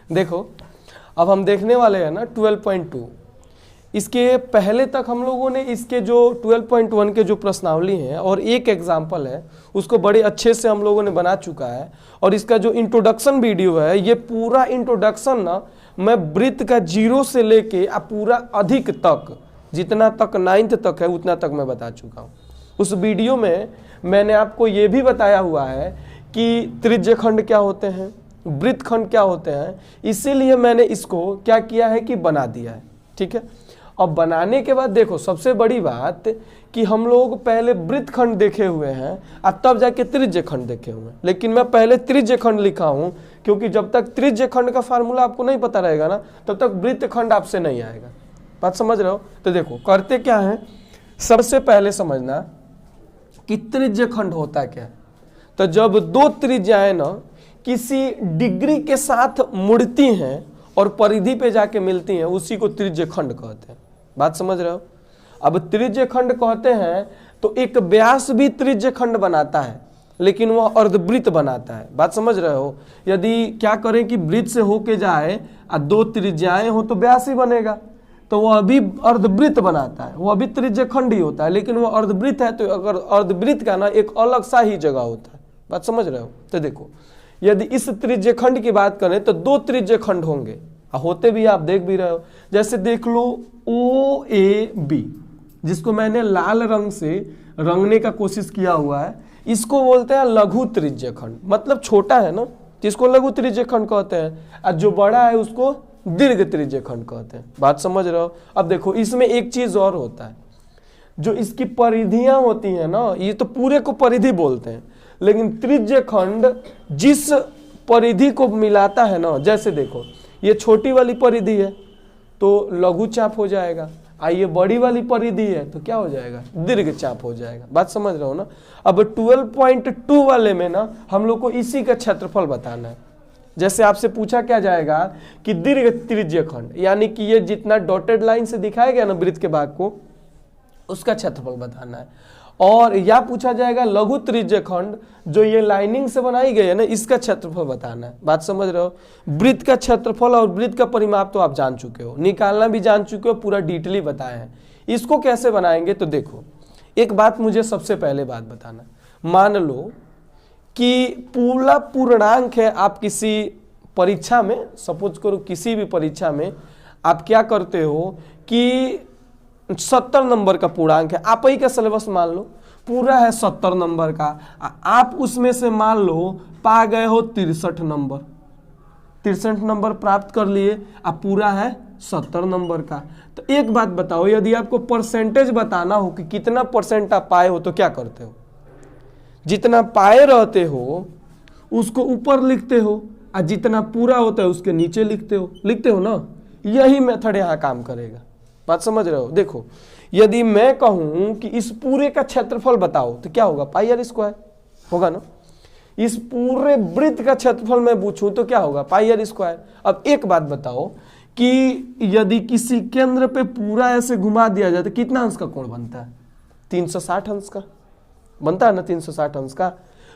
देखो अब हम देखने वाले हैं ना 12.2। इसके पहले तक हम लोगों ने इसके जो 12.1 के जो प्रश्नावली हैं और एक एग्जाम्पल है उसको बड़े अच्छे से हम लोगों ने बना चुका है। और इसका जो इंट्रोडक्शन वीडियो है, ये पूरा इंट्रोडक्शन ना मैं वृत्त का 0 से लेके पूरा अधिक तक, जितना तक 9th तक है उतना तक मैं बता चुका हूँ। उस वीडियो में मैंने आपको ये भी बताया हुआ है कि त्रिज्यखंड क्या होते हैं, वृत्तखंड क्या होते हैं, इसीलिए मैंने इसको क्या किया है कि बना दिया है। ठीक है, अब बनाने के बाद देखो सबसे बड़ी बात कि हम लोग पहले वृत्तखंड देखे हुए हैं और तब जाके त्रिज्यखंड देखे हुए हैं। लेकिन मैं पहले त्रिज्यखंड लिखा हूं क्योंकि जब तक त्रिज्यखंड का फार्मूला आपको नहीं पता रहेगा ना तब तक वृत्तखंड आपसे नहीं आएगा। बात समझ रहे हो? तो देखो करते क्या है, सबसे पहले समझना कि त्रिज्यखंड होता क्या है। तो जब दो त्रिज्याएं ना किसी डिग्री के साथ मुड़ती हैं और परिधि पे जाके मिलती हैं, उसी को त्रिज्यखंड कहते हैं। बात समझ रहे हो? अब त्रिज्यखंड कहते हैं तो एक व्यास भी त्रिज्यखंड बनाता है लेकिन वह अर्धवृत्त बनाता है। बात समझ रहे हो? यदि क्या करें कि वृत्त से होके जाए और दो त्रिज्याएं हो तो व्यास ही बनेगा, तो वह अभी अर्धवृत्त बनाता है, वह अभी त्रिज्यखंड ही होता है। लेकिन वह अर्धवृत्त है तो अगर अर्धवृत्त का ना एक अलग सा ही जगह होता है। बात समझ रहे हो? तो देखो यदि इस त्रिज्यखंड की बात करें तो दो त्रिज्यखंड होंगे, होते भी आप देख भी रहे हो। जैसे देख लो OAB, जिसको मैंने लाल रंग से रंगने का कोशिश किया हुआ है, इसको बोलते हैं लघु त्रिज्यखंड। मतलब छोटा है ना, जिसको लघु त्रिज्यखंड कहते हैं, और जो बड़ा है उसको दीर्घ त्रिज्यखंड कहते हैं। बात समझ रहे हो? अब देखो इसमें एक चीज और होता है, जो इसकी परिधियां होती हैं ना, ये तो पूरे को परिधि बोलते हैं, लेकिन त्रिज्यखंड जिस परिधि को मिलाता है ना, जैसे देखो ये छोटी वाली परिधि है तो लघु चाप हो जाएगा, ये बड़ी वाली परिधि है तो क्या हो जाएगा, दीर्घ चाप हो जाएगा। बात समझ रहे हो ना? अब 12.2 वाले में ना हम लोग को इसी का क्षेत्रफल बताना है। जैसे आपसे पूछा क्या जाएगा कि दीर्घ त्रिज्यखंड, यानी कि ये जितना डॉटेड लाइन से दिखाया गया ना वृत्त के भाग को, उसका क्षेत्रफल बताना है। और या पूछा जाएगा लघु त्रिज्यखंड, जो ये लाइनिंग से बनाई गई है ना, इसका क्षेत्रफल बताना है। बात समझ रहे हो? वृत्त का क्षेत्रफल और वृत्त का परिमाप तो आप जान चुके हो, निकालना भी जान चुके हो, पूरा डिटेली बताए हैं। इसको कैसे बनाएंगे तो देखो एक बात मुझे सबसे पहले बात बताना, मान लो कि पूरा पूर्णांक है, आप किसी परीक्षा में, सपोज करो किसी भी परीक्षा में आप क्या करते हो कि 70 नंबर का पूर्णांक है, आप ही का सिलेबस मान लो पूरा है 70 नंबर का, आप उसमें से मान लो पा गए हो 63 नंबर, 63 नंबर प्राप्त कर लिए, अब पूरा है 70 नंबर का। तो एक बात बताओ, यदि आपको परसेंटेज बताना हो कि कितना परसेंट आप पाए हो तो क्या करते हो? जितना पाए रहते हो उसको ऊपर लिखते हो और जितना पूरा होता है उसके नीचे लिखते हो ना। यही मेथड यहाँ काम करेगा। बात समझ रहे हो? देखो यदि मैं कहूं कि इस पूरे का क्षेत्रफल बताओ तो क्या होगा, πr² होगा ना। इस पूरे वृत्त का क्षेत्रफल मैं पूछूं तो क्या होगा, πr²। अब एक बात बताओ कि यदि किसी केंद्र पे पूरा ऐसे घुमा दिया जाए तो कितना अंश का कोण बनता है? 360 अंश का बनता है ना, 360 अंश का।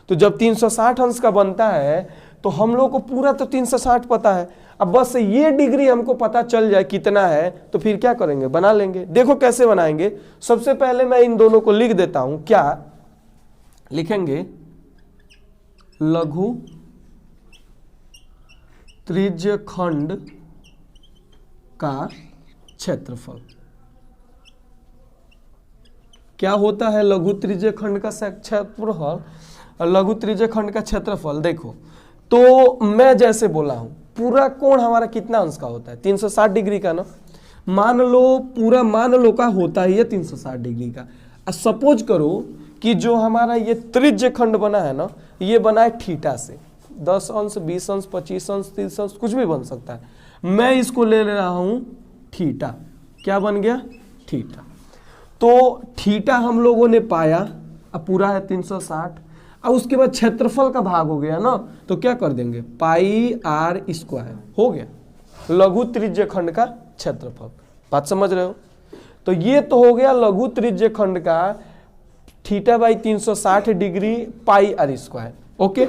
तो जब 360 अंश का बनता है तो हम लोग को पूरा तो 360 पता है, अब बस ये डिग्री हमको पता चल जाए कितना है तो फिर क्या करेंगे, बना लेंगे। देखो कैसे बनाएंगे। सबसे पहले मैं इन दोनों को लिख देता हूं। क्या लिखेंगे? लघु त्रिज्यखंड का क्षेत्रफल। क्या होता है लघु त्रिज्यखंड का क्षेत्रफल? लघु त्रिज्यखंड का क्षेत्रफल देखो, तो मैं जैसे बोला हूं पूरा कोण हमारा कितना अंश का होता है, 360 डिग्री का ना। मान लो पूरा मान लो का होता है ये 360 डिग्री का। सपोज करो कि जो हमारा ये त्रिज्यखंड बना है ना, ये बना है थीटा से, 10 अंश 20 अंश 25 अंश 30 अंश कुछ भी बन सकता है। मैं इसको ले रहा हूं थीटा। क्या बन गया? थीटा। तो थीटा हम लोगों ने पाया, अब पूरा है 360। अब उसके बाद क्षेत्रफल का भाग हो गया ना, तो क्या कर देंगे, πr² हो गया लघु त्रिज्यखंड का क्षेत्रफल। बात समझ रहे हो? तो ये तो हो गया लघु त्रिज्यखंड का θ/360 डिग्री πr²। ओके,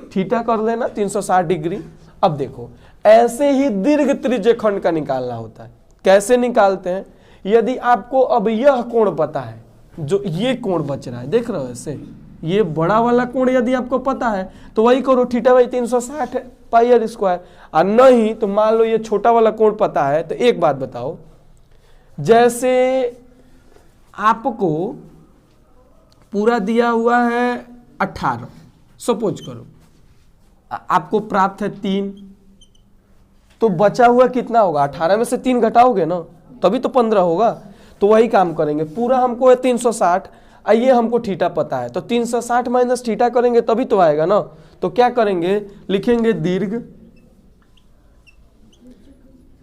थीटा कर लेना 360 डिग्री। अब देखो ऐसे ही दीर्घ त्रिज्य खंड का निकालना होता है। कैसे निकालते हैं? यदि आपको अब यह कोण पता है, जो ये कोण बच रहा है, देख रहे हो ऐसे, ये बड़ा वाला कोण यदि आपको पता है तो वही करो, theta by 360 pi r square. और नहीं तो मान लो ये छोटा वाला कोण पता है, तो एक बात बताओ, जैसे आपको पूरा दिया हुआ है 18, सपोज करो आपको प्राप्त है 3, तो बचा हुआ कितना होगा? 18 में से 3 घटाओगे ना, तभी तो 15 होगा। तो वही काम करेंगे, पूरा हमको है 360, आइए हमको थीटा पता है, तो 360 माइनस थीटा करेंगे तभी तो आएगा ना। तो क्या करेंगे, लिखेंगे दीर्घ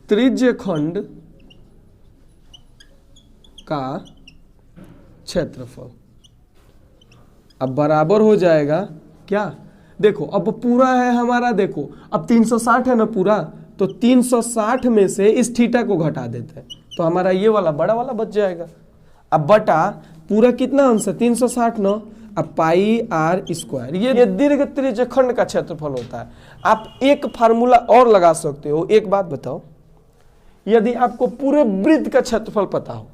त्रिज्य खंड का क्षेत्रफल, अब बराबर हो जाएगा क्या? देखो अब पूरा है हमारा, देखो अब 360 है ना पूरा, तो 360 में से इस थीटा को घटा देते हैं, तो हमारा ये वाला बड़ा वाला बच जाएगा। अब बटा पूरा कितना अंश है? 360 ना, अब पाई आर स्क्वायर। ये दीर्घ त्रिज्य खंड का क्षेत्रफल होता है। आप एक फार्मूला और लगा सकते हो। एक बात बताओ, यदि आपको पूरे वृत्त का क्षेत्रफल पता हो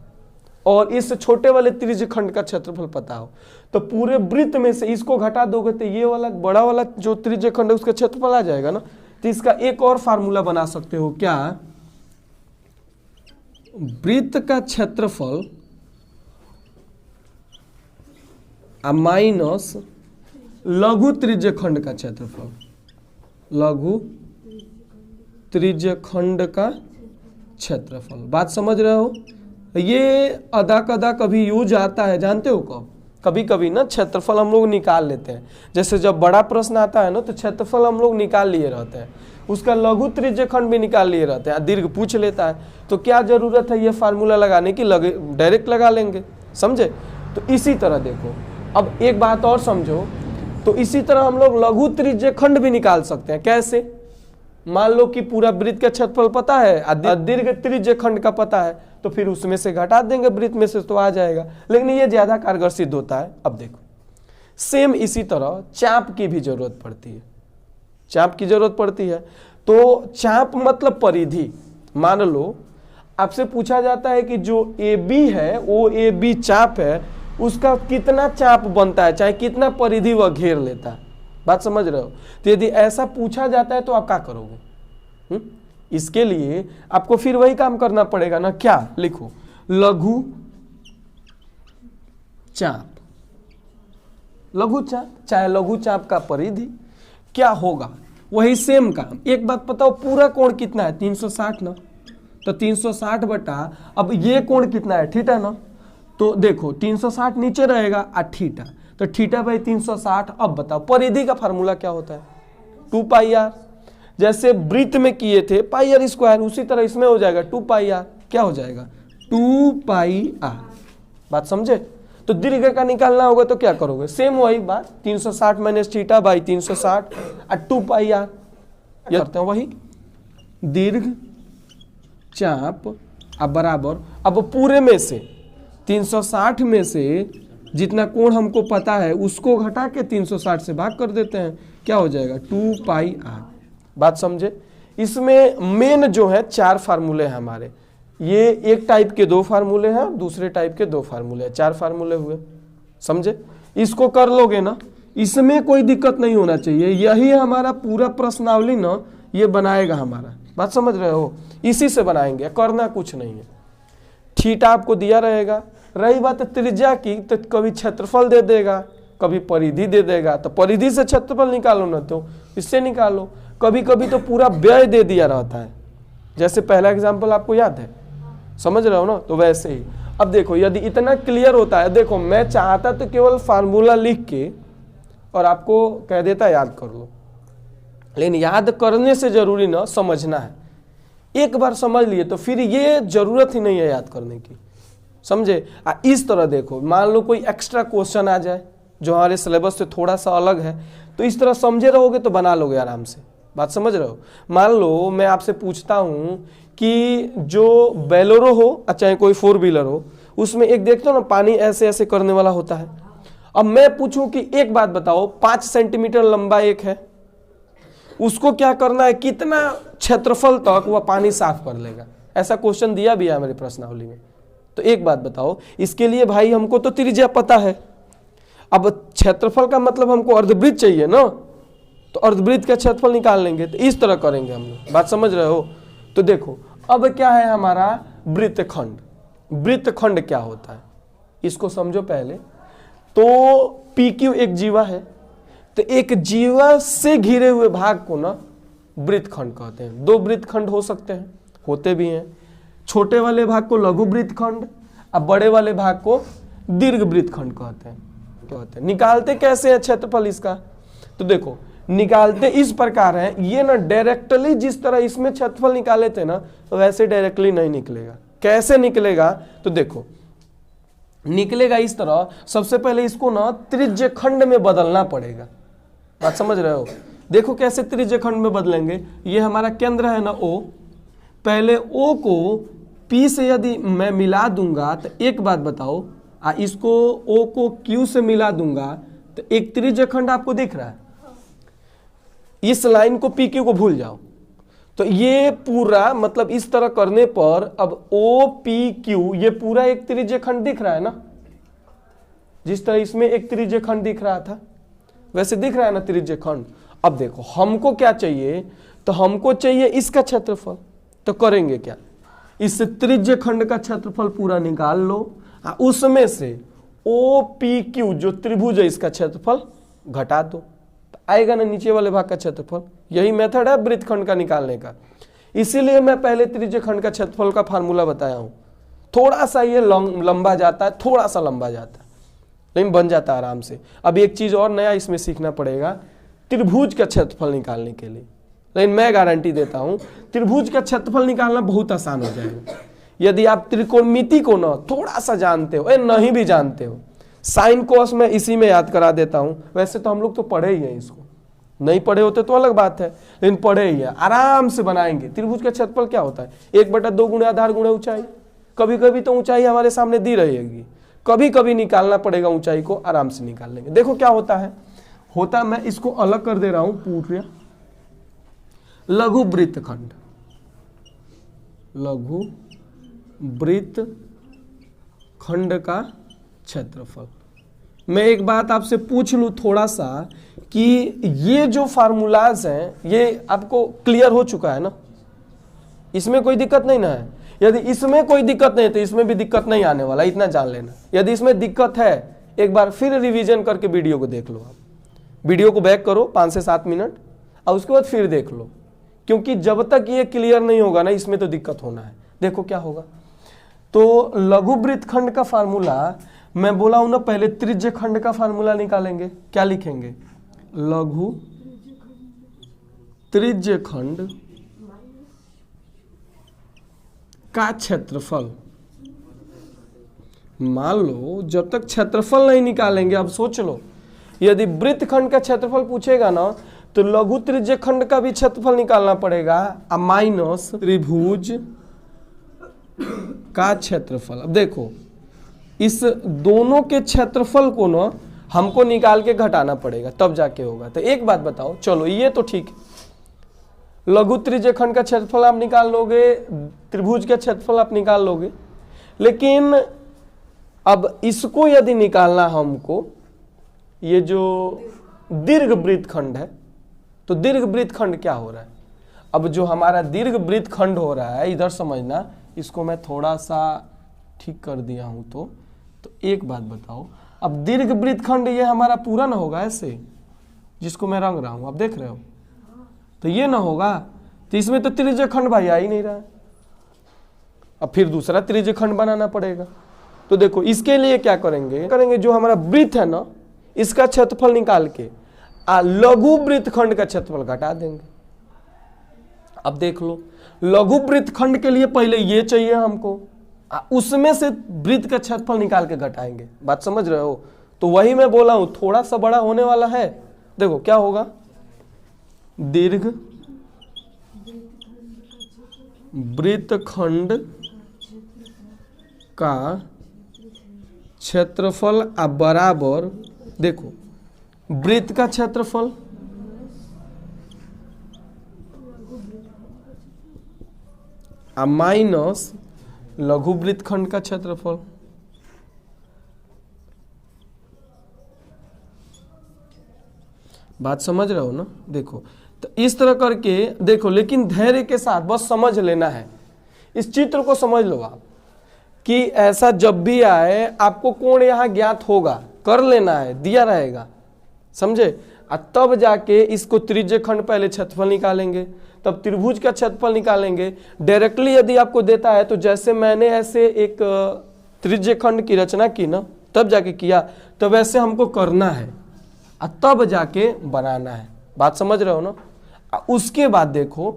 और इस छोटे वाले त्रिज्य खंड का क्षेत्रफल पता हो, तो पूरे वृत्त में से इसको घटा दोगे तो ये वाला बड़ा वाला जो त्रिज्य खंड है उसका क्षेत्रफल आ जाएगा ना। तो इसका एक और फार्मूला बना सकते हो, क्या? वृत्त का क्षेत्रफल माइनस लघु त्रिज्य खंड का क्षेत्रफल, लघु त्रिज्य खंड का क्षेत्रफल। बात समझ रहे हो? ये अदा कदा कभी यूज आता है, जानते हो कब? कभी कभी ना क्षेत्रफल हम लोग निकाल लेते हैं, जैसे जब बड़ा प्रश्न आता है ना तो क्षेत्रफल हम लोग निकाल लिए रहते हैं, उसका लघु त्रिज्य खंड भी निकाल लिए रहते हैं, दीर्घ पूछ लेता है, तो क्या जरूरत है ये फार्मूला लगाने की, डायरेक्ट लगा लेंगे, समझे? तो इसी तरह देखो, अब एक बात और समझो, तो इसी तरह हम लोग लघु त्रिज्य खंड भी निकाल सकते हैं। कैसे? मान लो कि पूरा वृत्त का क्षेत्रफल पता है, दीर्घ त्रिज्य खंड का पता है, तो फिर उसमें से घटा देंगे वृत्त में से, तो आ जाएगा। लेकिन ये ज्यादा कारगर सिद्ध होता है। अब देखो सेम इसी तरह चाप की भी जरूरत पड़ती है, चाप की जरूरत पड़ती है। तो चाप मतलब परिधि। मान लो आपसे पूछा जाता है कि जो AB है वो AB चाप है, उसका कितना चाप बनता है, चाहे कितना परिधि वह घेर लेता है। बात समझ रहे हो? तो यदि ऐसा पूछा जाता है तो आप क्या करोगे? इसके लिए आपको फिर वही काम करना पड़ेगा ना। क्या लिखो? लघु चाप, लघु चाप चाहे लघु चाप का परिधि क्या होगा, वही सेम काम। एक बात बताओ, पूरा कोण कितना है? 360 ना, तो 360 बटा, अब ये कोण कितना है? थीटा ना, तो देखो 360 नीचे रहेगा और थीटा, तो थीटा बाई 360। अब बताओ परिधि का फार्मूला क्या होता है? 2 पाई आर। जैसे वृत्त में किए थे पाई आर स्क्वायर, उसी तरह इसमें हो जाएगा 2 पाई आर। क्या हो जाएगा? 2 पाई आर। बात समझे? तो दीर्घ का निकालना होगा तो क्या करोगे? सेम वही बात, 360 माइनस थीटा बाई 360 और 2 पाई आर करते हैं वही। दीर्घ चाप अब बराबर, अब पूरे में से 360 में से जितना कोण हमको पता है उसको घटा के 360 से भाग कर देते हैं, क्या हो जाएगा? 2 पाई आर। बात समझे? इसमें मेन जो है 4 फार्मूले हैं हमारे। ये एक टाइप के 2 फार्मूले हैं, दूसरे टाइप के 2 फार्मूले हैं, 4 फार्मूले हुए। समझे? इसको कर लोगे ना, इसमें कोई दिक्कत नहीं होना चाहिए। यही हमारा पूरा प्रश्नावली ना ये बनाएगा हमारा। बात समझ रहे हो? इसी से बनाएंगे, करना कुछ नहीं है। थीटा आपको दिया रहेगा। रही बात त्रिज्या की, तो कभी क्षेत्रफल दे देगा, कभी परिधि दे देगा, तो परिधि से क्षेत्रफल निकालो ना, तो इससे निकालो। कभी कभी तो पूरा व्यय दे दिया रहता है, जैसे पहला एग्जाम्पल आपको याद है, समझ रहे हो ना? तो वैसे ही अब देखो, यदि इतना क्लियर होता है, देखो मैं चाहता तो केवल फार्मूला लिख के और आपको कह देता याद कर लो, लेकिन याद करने से जरूरी ना समझना है। एक बार समझ लिए तो फिर ये जरूरत ही नहीं है याद करने की, समझे? इस तरह देखो, मान लो कोई एक्स्ट्रा क्वेश्चन आ जाए जो हमारे सिलेबस से थोड़ा सा अलग है, तो इस तरह समझे रहोगे तो बना लोगे आराम से। बात समझ रहे हो? मान लो मैं आपसे पूछता हूं कि जो बेलोरो हो चाहे कोई 4 व्हीलर हो, उसमें एक देखते हो ना पानी ऐसे ऐसे करने वाला होता है। अब मैं पूछूं कि एक बात बताओ, 5 सेंटीमीटर लंबा एक है, उसको क्या करना है, कितना क्षेत्रफल तक वह पानी साफ कर लेगा। ऐसा क्वेश्चन दिया भी है हमारी प्रश्नावली में। तो एक बात बताओ, इसके लिए भाई हमको तो त्रिज्या पता है, अब क्षेत्रफल का मतलब हमको अर्धवृत्त चाहिए ना, तो अर्धवृत्त का क्षेत्रफल निकाल लेंगे। तो इस तरह करेंगे हम लोग, बात समझ रहे हो। तो देखो अब क्या है हमारा वृत्तखंड। वृत्तखंड क्या होता है इसको समझो पहले। तो PQ एक जीवा है, तो एक जीवा से घिरे हुए भाग को ना वृत्तखंड कहते हैं। दो वृत्तखंड हो सकते हैं, होते भी हैं। छोटे वाले भाग को लघु वृत्तखंड, अब बड़े वाले भाग को दीर्घ वृत्तखंड कहते हैं। निकालते कैसे है क्षेत्रफल इसका, तो देखो निकालते इस प्रकार है, ये ना डायरेक्टली जिस तरह इसमें क्षेत्रफल निकाले थे ना, तो वैसे डायरेक्टली नहीं निकलेगा। कैसे निकलेगा, तो देखो निकलेगा इस तरह। सबसे पहले इसको ना त्रिज्य खंड में बदलना पड़ेगा, बात समझ रहे हो। देखो कैसे त्रिज्य खंड में बदलेंगे। ये हमारा केंद्र है ना O, पहले O को P से यदि मैं मिला दूंगा तो एक बात बताओ, इसको O को Q से मिला दूंगा तो एक त्रिज्य खंड आपको दिख रहा है। इस लाइन को PQ को भूल जाओ, तो ये पूरा मतलब इस तरह करने पर अब OPQ ये पूरा एक त्रिज्य खंड दिख रहा है ना, जिस तरह इसमें एक त्रिज्य खंड दिख रहा था वैसे दिख रहा है ना त्रिज्य खंड। अब देखो हमको क्या चाहिए, तो हमको चाहिए इसका क्षेत्रफल। तो करेंगे क्या, इस त्रिज्य खंड का क्षेत्रफल पूरा निकाल लो, उसमें से OPQ जो त्रिभुज है इसका क्षेत्रफल घटा दो, तो आएगा ना नीचे वाले भाग का क्षेत्रफल। यही मेथड है वृत्तखंड का निकालने का। इसीलिए मैं पहले त्रिज्य खंड का क्षेत्रफल का फार्मूला बताया हूं। थोड़ा सा ये लंबा जाता है, थोड़ा सा लंबा जाता है, लेकिन बन जाता है आराम से। अब एक चीज और नया इसमें सीखना पड़ेगा, त्रिभुज का क्षेत्रफल निकालने के लिए। लेकिन मैं गारंटी देता हूं त्रिभुज का क्षेत्रफल निकालना बहुत आसान हो जाएगा यदि आप त्रिकोणमिति को ना थोड़ा सा जानते हो, नहीं भी जानते हो। साइन कोस में इसी में याद करा देता हूं। वैसे तो हम लोग तो पढ़े ही हैं, इसको नहीं पढ़े होते तो अलग बात है, लेकिन पढ़े ही है, आराम से बनाएंगे। त्रिभुज का क्षेत्रफल क्या होता है, 1/2 गुणे आधार गुणे ऊंचाई। कभी कभी तो ऊंचाई हमारे सामने दी रहेगी, कभी कभी निकालना पड़ेगा ऊंचाई को, आराम से निकाल लेंगे। देखो क्या होता है, मैं इसको अलग कर दे रहा हूं पूर्ण लघु वृत्तखंड, लघु वृत्तखंड का क्षेत्रफल। मैं एक बात आपसे पूछ लूं थोड़ा सा कि ये जो फार्मूलाज हैं ये आपको क्लियर हो चुका है ना, इसमें कोई दिक्कत नहीं ना है। यदि इसमें कोई दिक्कत नहीं तो इसमें भी दिक्कत नहीं आने वाला, इतना जान लेना। यदि इसमें दिक्कत है एक बार फिर रिवीजन करके वीडियो को देख लो। आप वीडियो को बैक करो 5 से 7 मिनट और उसके बाद फिर देख लो, क्योंकि जब तक ये क्लियर नहीं होगा ना इसमें तो दिक्कत होना है। देखो क्या होगा, तो लघु वृत्तखंड का फार्मूला मैं बोला हूं ना, पहले त्रिज्य खंड का फार्मूला निकालेंगे। क्या लिखेंगे, लघु त्रिज्य खंड का क्षेत्रफल। मान लो जब तक क्षेत्रफल नहीं निकालेंगे, अब सोच लो यदि वृत्तखंड का क्षेत्रफल पूछेगा ना तो लघु त्रिज्य खंड का भी क्षेत्रफल निकालना पड़ेगा, माइनस त्रिभुज का क्षेत्रफल। अब देखो इस दोनों के क्षेत्रफल को ना हमको निकाल के घटाना पड़ेगा, तब जाके होगा। तो एक बात बताओ, चलो ये तो ठीक है, लघु त्रिज्य खंड का क्षेत्रफल आप निकाल लोगे, त्रिभुज का क्षेत्रफल आप निकाल लोगे, लेकिन अब इसको यदि निकालना हमको, ये जो दीर्घ वृत्तखंड है, तो दीर्घ वृत्तखंड क्या हो रहा है। अब जो हमारा दीर्घ वृत्तखंड हो रहा है, इधर समझना, इसको मैं थोड़ा सा ठीक कर दिया हूं। तो एक बात बताओ, अब दीर्घ वृत्तखंड ये हमारा पूरा ना होगा ऐसे, जिसको मैं रंग रहा हूं, आप देख रहे हो, तो ये ना होगा, तो इसमें तो त्रिज्य खंड भाई आ ही नहीं रहा है। अब फिर दूसरा त्रिज्य खंड बनाना पड़ेगा। तो देखो इसके लिए क्या करेंगे, जो हमारा वृत्त है ना इसका क्षेत्रफल निकाल के लघु वृत्तखंड का क्षेत्रफल घटा देंगे। अब देख लो, लघु वृत्तखंड के लिए पहले ये चाहिए हमको, उसमें से वृत्त का क्षेत्रफल निकाल के घटाएंगे। बात समझ रहे हो, तो वही मैं बोला हूं, थोड़ा सा बड़ा होने वाला है। देखो क्या होगा, दीर्घ वृत्तखंड का क्षेत्रफल बराबर, देखो वृत्त का क्षेत्रफल माइनस लघु वृत्तखंड का क्षेत्रफल। बात समझ रहे हो ना? देखो तो इस तरह करके देखो, लेकिन धैर्य के साथ बस समझ लेना है, इस चित्र को समझ लो आप कि ऐसा जब भी आए आपको कोण यहां ज्ञात होगा, कर लेना है, दिया रहेगा, समझे? तब जाके इसको त्रिज्य खंड पहले क्षेत्रफल निकालेंगे, तब त्रिभुज का क्षेत्रफल निकालेंगे। डायरेक्टली यदि आपको देता है तो जैसे मैंने ऐसे एक त्रिज्य खंड की रचना की ना, तब जाके किया, तो वैसे हमको करना है, तब जाके बनाना है। बात समझ रहे हो ना? उसके बाद देखो,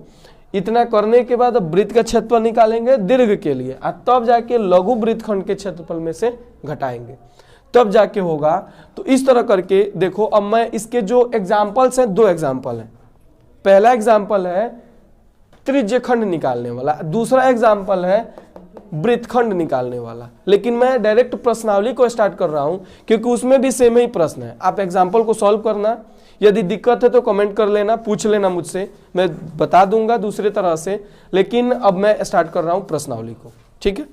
इतना करने के बाद अब वृत्त का क्षेत्रफल निकालेंगे दीर्घ के लिए, तब जाके लघु वृत्तखंड के क्षेत्रफल में से घटाएंगे, तब जाके होगा। तो इस तरह करके देखो, अब मैं इसके जो एग्जाम्पल्स हैं, 2 एग्जाम्पल हैं। पहला एग्जाम्पल है त्रिज्य खंड निकालने वाला, दूसरा एग्जाम्पल है वृत्तखंड निकालने वाला। लेकिन मैं डायरेक्ट प्रश्नावली को स्टार्ट कर रहा हूं क्योंकि उसमें भी सेम ही प्रश्न है। आप एग्जाम्पल को सॉल्व करना, यदि दिक्कत है तो कमेंट कर लेना, पूछ लेना मुझसे, मैं बता दूंगा दूसरे तरह से। लेकिन अब मैं स्टार्ट कर रहा हूं प्रश्नावली को, ठीक है?